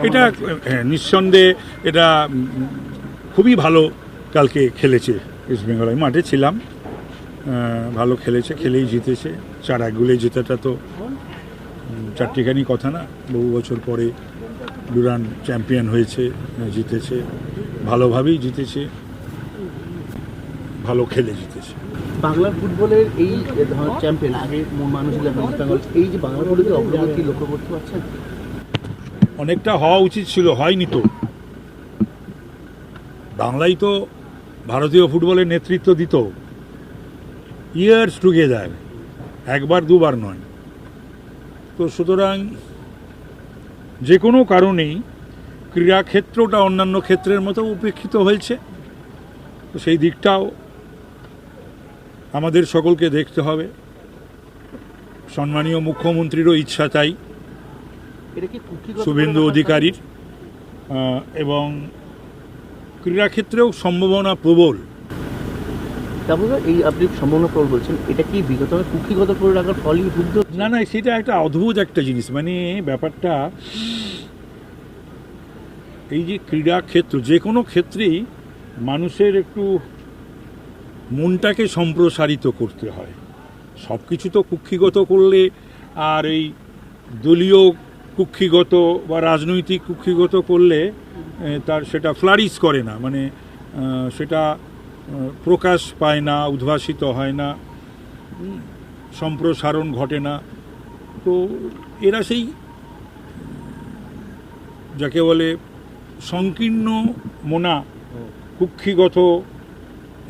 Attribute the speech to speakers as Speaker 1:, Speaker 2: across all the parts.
Speaker 1: এটা নিঃসন্দেহে এটা খুবই ভালো কালকে খেলেছে ইস্ট বেঙ্গল। আমি মাঠে ছিলাম, ভালো খেলেছে, খেলেই জিতেছে। 4-1 গোলে জেতাটা তো চারটিখানি কথা না। বহু বছর পরে ডুরান্ড চ্যাম্পিয়ন হয়েছে, জিতেছে, ভালোভাবেই জিতেছে, ভালো খেলে জিতেছে।
Speaker 2: বাংলার ফুটবলের এই চ্যাম্পিয়ন আগে মানুষ ছিল ইস্ট বেঙ্গল, এই যে বাংলা ফুটবলের অগ্রগতি লক্ষ্য করতে পারছেন?
Speaker 1: অনেকটা হওয়া উচিত ছিল, হয়নি তো। বাংলাই তো ভারতীয় ফুটবলের নেতৃত্ব দিত ইয়ার্স টুগেদার, একবার দুবার নয়। তো সুতরাং যে কোনো কারণেই ক্রীড়াক্ষেত্রটা অন্যান্য ক্ষেত্রের মতো উপেক্ষিত হয়েছে। তো সেই দিকটাও আমাদের সকলকে দেখতে হবে। সম্মানীয় মুখ্যমন্ত্রীরও ইচ্ছা তাই, শুভেন্দু অধিকারীর, এবং ক্রীড়াক্ষেত্রেও সম্ভাবনা প্রবল।
Speaker 2: তারপরে এই আপনি সম্ভাবনা প্রবল বলছেন, এটা কি বিগত কুক্ষিগত করে রাখার ফলই বুদ্ধ?
Speaker 1: না না, সেটা একটা অদ্ভুত একটা জিনিস। মানে ব্যাপারটা এই যে ক্রীড়াক্ষেত্র, যে কোনো ক্ষেত্রেই মানুষের একটু মনটাকে সম্প্রসারিত করতে হয়। সব কিছু তো কুক্ষিগত করলে আর এই দলীয় কুক্ষিগত বা রাজনৈতিক কুক্ষিগত করলে তার সেটা ফ্লারিশ করে না, মানে সেটা প্রকাশ পায় না, উদ্ভাসিত হয় না, সম্প্রসারণ ঘটে না। তো এরা সেই যাকে বলে সংকীর্ণ মনা, কুক্ষিগত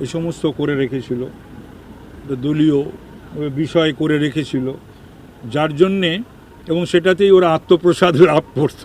Speaker 1: এ সমস্ত করে রেখেছিল, দলীয় বিষয় করে রেখেছিল, যার জন্যে, এবং সেটাতেই ওরা আত্মপ্রসাদ লাভ করত।